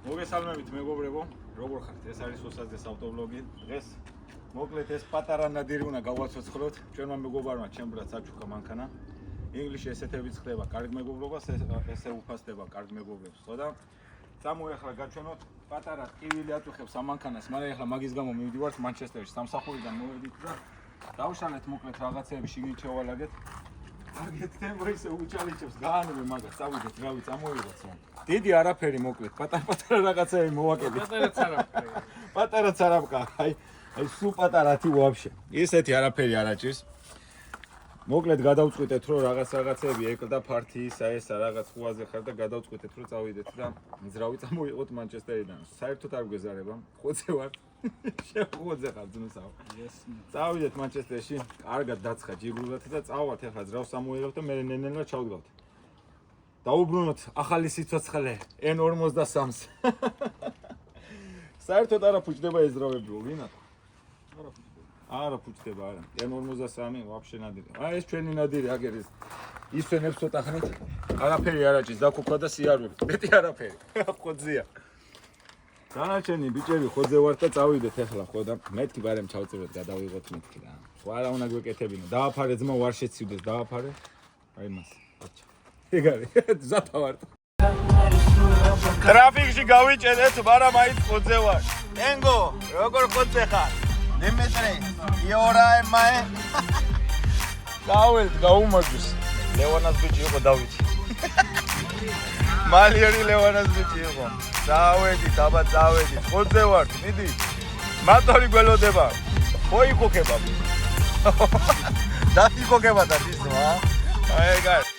მოგესალმებით მეგობრებო, როგორ ხართ? ეს არის 20-ს ავტობლოგი. დღეს მოკლედ ეს პატარა ნადირი უნდა გავაცოცხლოთ. ჩვენმა მეგობარმა ჩემ ბრატს აჩუქა მანქანა. ინგლისში ესეთებიც ხდება კარგ მეგობრობას, ესე უფასდება კარგ მეგობრებს, ხო და წამოეხლა გაჩვენოთ პატარა ტკივილი აწუხებს ამანქანას, მაგრამ ეხლა მაგის გამო მივდივართ მანჩესტერში, სამსახურიდან მოვედით და დავშალეთ მოკლედ რაღაცეები შიგნით შევალაგეთ. აგეთ თემო ისე უჩალიჩებს გაანებე მაგას, წავიდეთ, რავი, წამოიღოთ სამ. დიდი არაფერი მოკლედ, პატარ-პატარა რაღაცეები მოვაკეთეთ. პატარა ცარაპკა, აი სულ პატარათი ვაფშე. ისეთი არაფერი არ აჭირს. მოკლედ გადავწყვიტეთ რომ რაღაცეები ეკლდა ფართიისა ესა რაღაც ხუაზე ხარ და გადავწყვიტეთ რომ წავიდეთ და მძრავი წამოიღოთ მანჩესტერიდან. საერთოდ არ გვეზარება, ხოძე ვარ. შეხოძე ხარ ძნუსავ. წავიდეთ მანჩესტერში, კარგად დაცხა ჯიგრულად და წავალთ ახლა ძრავს ამოიღებთ და მე ნენელა ჩავდგავთ. დაუბრუნოთ ახალი სიცოცხლე N53-ს. საერთოდ არა ფუჭდება ეს ძრავებიო, ვინა? არა ფუჭდება, არა. N53 ვაფშე ნადირი. აი ეს ჩვენი ნადირი აგერის. ისვენებს ცოტა ხნით. არაფერი არ აჭის, დაქოქვა და სიარული. მეტი არაფერი. ხოძია. დანარჩენი ბიჭები ხოძე ვართ და წავიდეთ ახლა ხო და მეთქი ბარემ ჩავწეროთ, გადავიღოთ მეთქი რა. სხვა არა უნდა გვეკეთებინა. დააფარე ძმა ვარ შეცივდეს, დააფარე. აი მას. აჩა. ეგ არის. ზათა ვარ. ტრაფიკში გავიჭედეთ, მაგრამ მაინც ხოძე ვარ. ენგო, როგორ ხოძე ხარ? დიმიტრი, იორაე მაე. დაველთ, გაუმაგრეს. ლევანას ბიჭი იყო დავითი. მალიერი ლევანას ბიჭი იყო. წავედი, დაბა წავედი. ხოძე ვარ, მიდი. მატორი გველოდება. ხო იქოქება. დაიქოქება და ისმა. აი ეგ არის.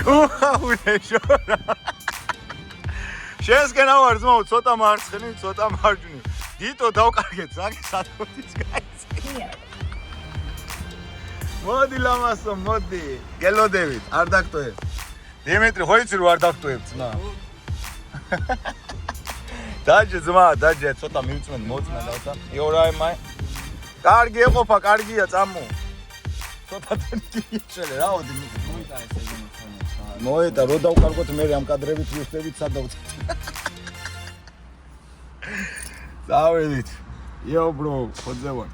უხაუნეშორა შენსკენ ავარ ძმაო ცოტა მარცხნივ ცოტა მარჯვნივ დიტო დავკარგეთ ზაგი სათოთიც გაიცი მოდი ლამასო მოდი გელოდებით არ დაგტოებ დიმიტრი ხო იცი რომ არ დაგტოებ ძმა დაჯე ძმა დაჯე ცოტა მივწმენთ მოწმენ დავთა იორაე მაე კარგი ეყოფა კარგია წამო ცოტა თენკი შელე რაო დიმიტრი მოიტა ესე მოედა რო დავკარგოთ მე ამ კადრებით ვიხდებით სადავთ. დავედით. იო ბრო, ხოძე ვარ.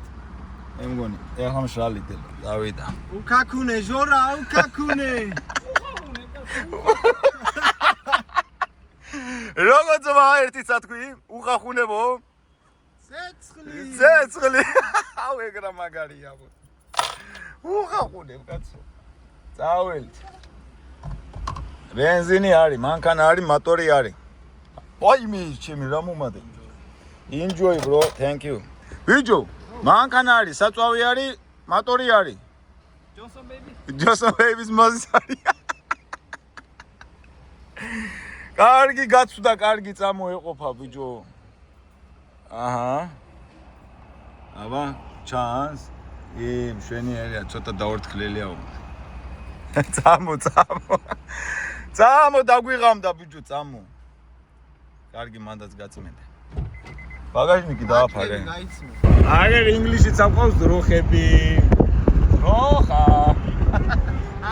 მე მგონი, ეხლა მშრალი დილა. დავიდა. უკაკუნე ჟორა, უკაკუნე. როგორ ძმა ერთი სათქვი? უხახუნებო? ცეცხლი. ცეცხლი. აუ ეგრა მაგარია. უხახუნებ კაცო. წაველთ. ბენზინი არის, მანქანა არის, მოტორი არის. აი მე ჩემი რა მომადე. Enjoy bro, thank you. ბიჭო, მანქანა არის, საწვავი არის, მოტორი არის. Johnson baby's მოზის არის. კარგი გაცვდა, კარგი წამოეყოფა ბიჭო. აჰა. აბა, ჩანს. მშვენიერია, ცოტა დაორთქლელიაო. წამო. წამო დაგვიღამდა ბიჭო, წამო. კარგი მანდაც გაწმენდა. ბაგაჟნიკი დააფარე. აგერ ინგლისშიც აყვავს დროხები. დროხა.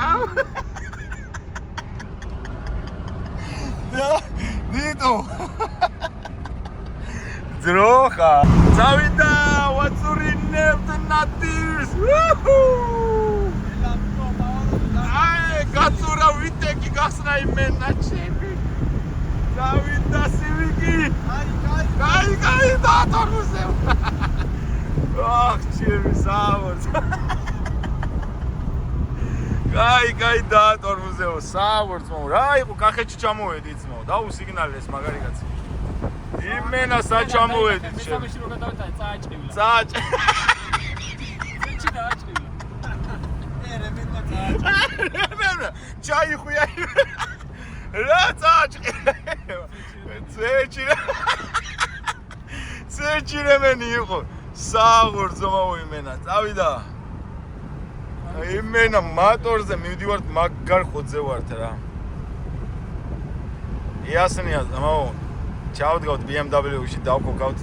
აუ. დიტო. დროხა. წავიდა ვაცურინებთ ნადირს. აი, გაწურავ ვიტეკი გახსნა იმენა ჩემი. დავით და სივიკი. კაი დაატორუზე. აх, ჩემი საუბარს. კაი დაატორუზეო, საუბარს მო. რა იყო კახეთში ჩამოვედი ძმაო. დაუსიგნალეს მაგარი კაცი. იმენა საჩამოვედით შენ. მესამეში რო გადავეცა წააჭრილა. წააჭ. ეჩი დააჭრილა. რემენა ჩაიხუია. რა წააჭრილა. წეჭი რემენი იყო. საუბარსო მოიმენა. წავიდა. იმენა მატორზე მივდივართ მაგარ ხოძე ვართ რა. იასნია ზმაო. ჩავდგავთ BMW-ში დავკოკავთ.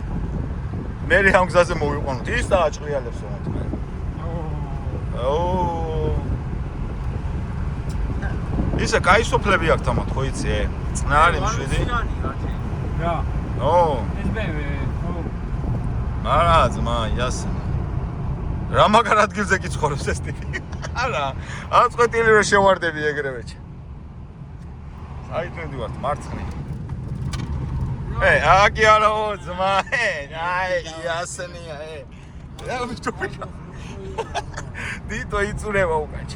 მე ამ გზაზე მოვიყვანოთ. ის დააჭრიალებს მომთ მე. ისა კაი სოფლები აქვს თამათ ხო იცი? წნარი მშვიდი. რა. ეს BMW. არა ძმა იასნა. რა მაგარ ადგილზე გიცხოვრობს ეს ტიპი? არა. აწყვეტილი რომ შევარდები ეგრევე. საით მივდივართ მარცხნივ. აკი არაო ძმა, აი იასნია, რა ვიჭობი. დიტო იწურება უკაჩ.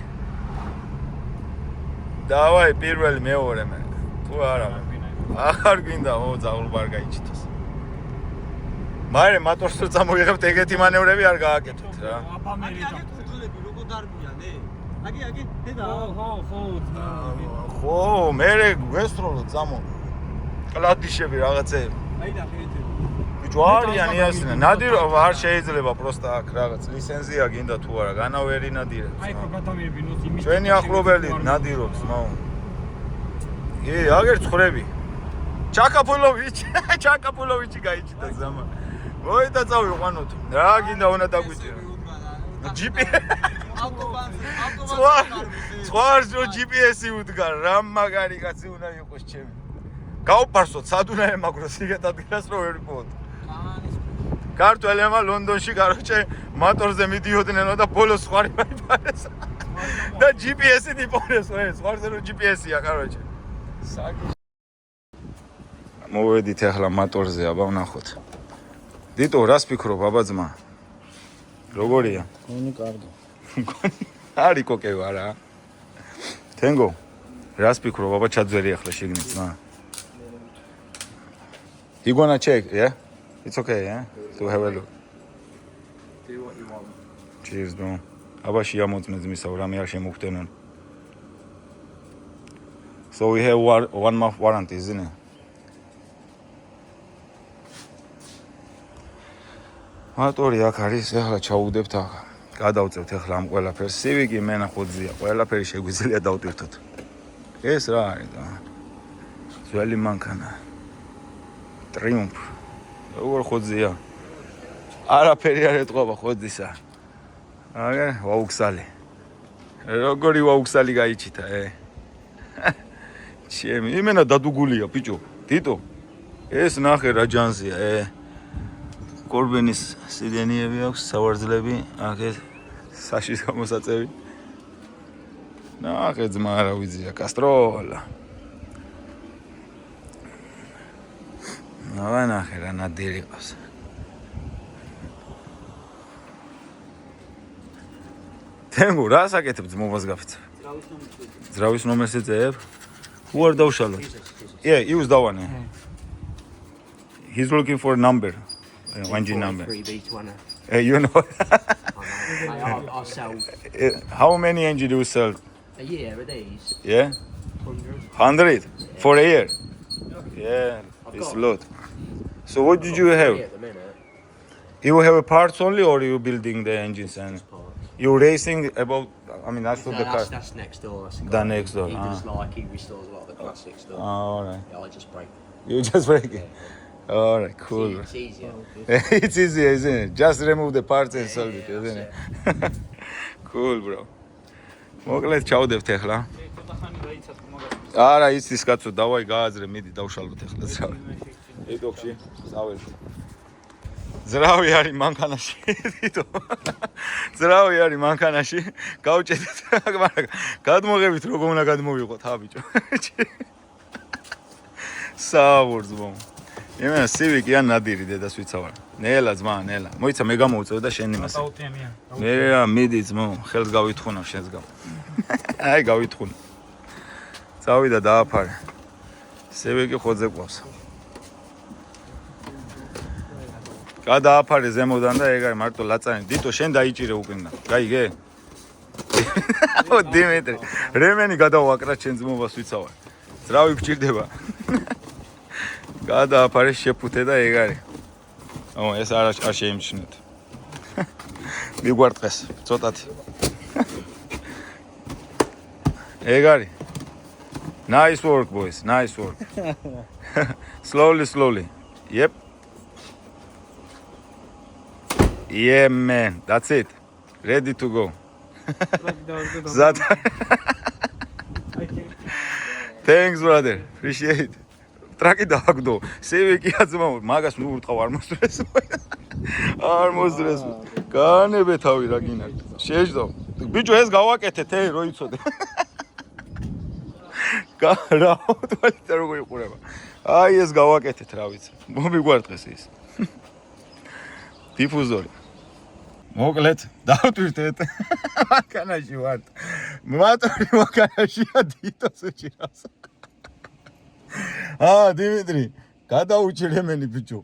დავაი პირველი მეორე მე. თუ არა. აღარ გინდა ძაღლბარ გაიჩიტოს. მარე მატორს რო წამოიღებთ ეგეთი მანევრები არ გააკეთოთ რა. აბამერიკა. როგორ დარბიან აკი დედა ხო მე გვესროლო წამო. კლადიშები რაღაცეები. აი და ხედე. ბიჭო არიან იასნა. ნადირო არ შეიძლება პროსტა აქ რაღაც ლიცენზია გინდა თუ არა, განავერი ნადირებს. აი ხო გადამიერბინოთ იმის. ჩვენი ახლობელი ნადირობს, მაო. აგერ ცხვრები. ჩაკაპულოვიჩი გაიჩიტა ზამა. მოიდა წავიყვანოთ. რა გინდა უნდა დაგვიჭირო. სხვა GPS-ი უდგარ, რა მაგარი კაცი უნდა იყოს ჩემი. გავპარსოთ სად უნდა ემაგროს იგეთ ადგილას რომ ვერ ვიპოვოთ. ქართველებმა ლონდონში კაროჩე მატორზე მიდიოდნენ და ბოლოს სხვარი მაიპარეს. და GPS-ით იპოვეს ეს, სხვარზე რომ GPS-ია კაროჩე. მოვედით ახლა მატორზე, აბა ვნახოთ. დიტო, რას ფიქრობ, აბა ძმა? როგორია? გონი კარგი. არის კოკევა რა. თენგო, რას ფიქრობ, აბა ჩაძვერი ახლა შიგნით, ძმა? You gonna check, yeah? It's okay, yeah? To have a look. Do what you want. Cheers, bro. აბა შეამოწმე ძმისაო, რამე არ შემოგხდენენ. So we have one month warranty, isn't it? მატორი აქ არის, ახლა ჩაუდებთ აქ. გადავწევთ ახლა ამ ყველაფერს. სივიკი მენა ხოძია, ყველაფერი შეგვიძლია დავტირთოთ. ეს რა არის და? ძველი მანქანა. ტრიუმფ. როგორ ხოძია? არაფერი არ ეტყობა ხოძისა. აგე, ვაუქსალი. როგორი ვაუქსალი გაიჩიტა, ჩემი, იმენა დადუგულია, ბიჭო. დიტო. ეს ნახე რა ჯანზია, კორბენის სიდენიები აქვს, სავარძლები, აქ ეს საშის გამოსაწევი. ნახე ძმა რა ვიზია, კასტროლა. ნახე რა ნადირი ყავს. თენგო, რა საკეთებ ძმობას გაფიცე? ძრავის ნომერს ეძებ? Who are დავშალოთ? Yeah, use that one. He's looking for a number. 1G number. You know. I'll sell How many NG do you sell? a year of these. Yeah? 100. 100 for a year? Yeah, it's a lot. So what did you have? At the minute, You have a parts only or you building the engines and parts. you racing about, I mean that's what the car. That's next door. That's The next door, He ah. does like, he restores a lot of the classic stuff. Alright. Yeah, I just break. You just break it. Alright, cool. It's easier. It's easy, isn't it? Just remove the parts and solve it, isn't it? Cool, bro. მოკლედ ჩავდებთ ახლა. არა, იცის კაცო, დავაი გააზრე, მიდი დავშალოთ ახლა ძრავი. ედოქში, წაველთ. ძრავი არის მანქანაში. თვითონ. ძრავი არის მანქანაში. გავჭედით, მაგრამ გადმოღებით როგორ უნდა გადმოვიყოთ, ბიჭო. საუბრზმო. იმენა სივიკი ან ნადირი დედას ვიცავარ. ნელა ძმა, ნელა. მოიცა მე გამოვწევ და შენ იმას. აუტიანია. მე მიდი ძმო, ხელს გავითხოვნა შენს გამ. აი გავითხოვნა. წავიდა დააფარე. სივიკი ხოძე ყავს. გადააფარე ზემოდან და ეგ არის მარტო ლაწანი. დიტო შენ დაიჭირე უკინა. გაიგე? ო დიმიტრი, რემენი გადავაკრა ჩემ ძმობას ვიცავარ. ძრავი გჭირდება. გადააფარე შეფუთე და ეგ არის. ო ეს არ შეიმჩნევთ. მიგვარტყეს ცოტათი. ეგ არის. Nice work boys, nice work. slowly. Yep. Yeah man, that's it. Ready to go. Zat. Thanks brother. Appreciate. ტრაკი დააგდო. სევიკი აზმო, მაგას მიურტყავ არ მოსდრეს. არ მოსდრეს. განებე თავი რა გინარ. შეჯდო. ბიჭო ეს გავაკეთეთ, რო იცოდე. რა თვალით როგორ იყურება. აი ეს გავაკეთეთ რა ვიცი. მომიგვარტყეს ის. დიფუზორი. მოკლედ, დავტვირთეთ. მანქანაში ვარ. მატორი მანქანაშია დიტოს უჭირავს. დიმიტრი, გადაუჭირე მენი ბიჭო.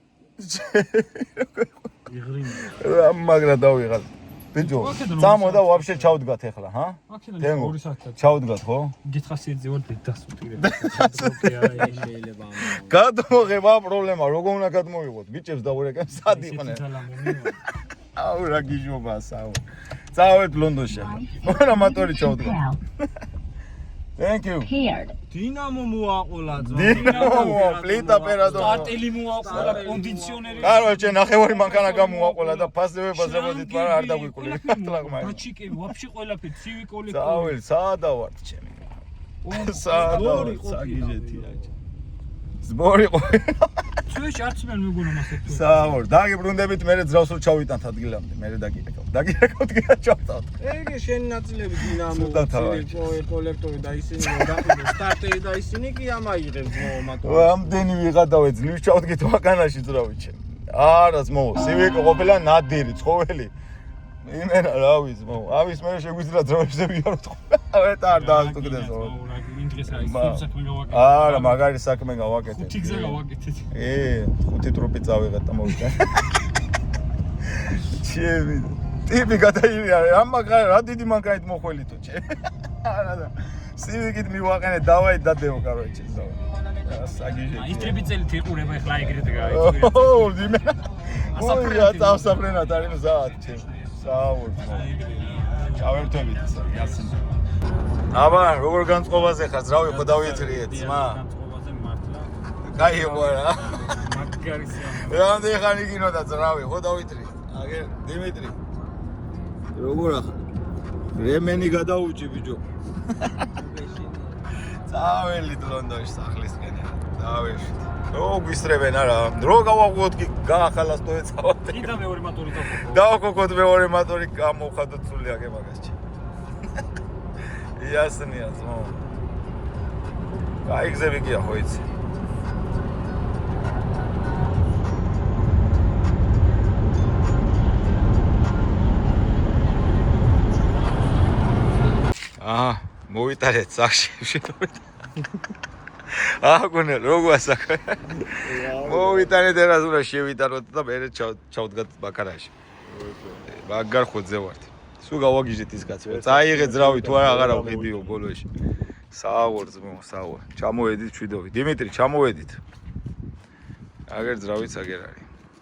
იღრინა. მაგრა დავიღალ. ბიჭო, წამოდა ვაფშე ჩავდგათ ახლა, ჰა? აქედან 2 საათად. ჩავდგათ, ხო? გითხრასიძე ვარ დასუტირე. შეიძლება. გადმოღება პრობლემა, როგორ უნდა გადმოვიღოთ? ბიჭებს დაურეკენ, სად იყვნენ? აუ რა გიჟობაა, საუ. წავედ ლონდონში. მორა მატორი ჩავდგა. Thank you. დინამო მოაყოლა ძმა. დინამო, პლიტა პერადო. სტარტელი მოაყოლა, კონდიციონერი. კაროჩე, ნახევარი მანქანა გამოაყოლა და ფასდებებას ზემოდით, მაგრამ არ დაგვიკული. დაჩიკე, ვაფშე ყველაფერი, ცივი კოლექტორი. წაველი, საადა ვარ ჩემი. საადა ვარ, საგიჟეთი რაჭა. ზბორი ყო. ჩვეში არც მე მეგონა მასე თუ. საავარ, დაგიბრუნდებით, მე ძრავს რო ჩავიტანთ ადგილამდე, მე დაგირეკავ. დაგირეკავთ კი ჩავტავთ. ეგ შენი ნაწილები დინამო, სუდა თავი. კოლექტორი და ისინი დაყიდო სტარტერი და ისინი კი ამაიღებს მოამატორი. ამდენი ვიღადავე ძლივს ჩავდგით მანქანაში ძრავი ჩემ. არა ძმო, სივიკი ყოფილა ნადირი, ცხოველი. იმენა რა ვიცი ძმო, ამის მე შეგვიძლია ძრავებზე ვიაროთ ხოლმე. ავეთ არ დაასტუქდეს ხო. არა, მაგარი საქმე გავაკეთეთ. 5 გზა გავაკეთეთ. 5 ტრუპი წავიღეთ და მოვიდა. ჩემი ტიპი გადაივია, ამაგარ რა დიდი მანქანით მოხველითო ჩემ. არა და სივიკით მივაყენე დავაი დადეო კაროჩე ზო. საგიჟე. ის ტრიბიცელით იყურება ახლა ეგრეთ გაიწვია. ო, იმენა. ой, რა წავსაფრენად არის მზად ჩემ. საუბრ. ჩავერთვებით ისე, იასინი. აბა, როგორ განწყობაზე ხარ? ძრავი ხო დავითრიეთ, ძმა? განწყობაზე მართლა. კაი იყო რა. მაგარი სიამოვნებაა. რამდენი ხანი გინოდა ძრავი, ხო დავითრიეთ? აგერ დიმიტრი. როგორ ახლა? რემენი გადაუჭი ბიჭო. წაველით ლონდონში სახლისკენ. დავეშვით. რო გვისწრებენ არა, რო გავაღვოთ კი გაახალას თო ეცავთ. კიდე მეორე მატორი დავხო. დავქოქოთ მეორე მატორი გამოვხადოთ სული აგე მაგასჭი. იასნია ძმო. კაი გზები გია ხო იცი. მოვიტარეთ სახში შეტოვეთ. აგონე როგორ ასაკ. მოვიტანეთ ერას უნდა შევიტანოთ და მე ჩავდგათ ბაკარაში. მაგარ ხოძე ვართ. სულ გავაგიჟეთ ის კაცო. წაიღე ძრავი თუ არა აღარა ვყიდიო ბოლოში. საავარ ძმო, საავარ. ჩამოვედით ჩვიდოვით. დიმიტრი, ჩამოვედით. აგერ ძრავიც აგერ არის.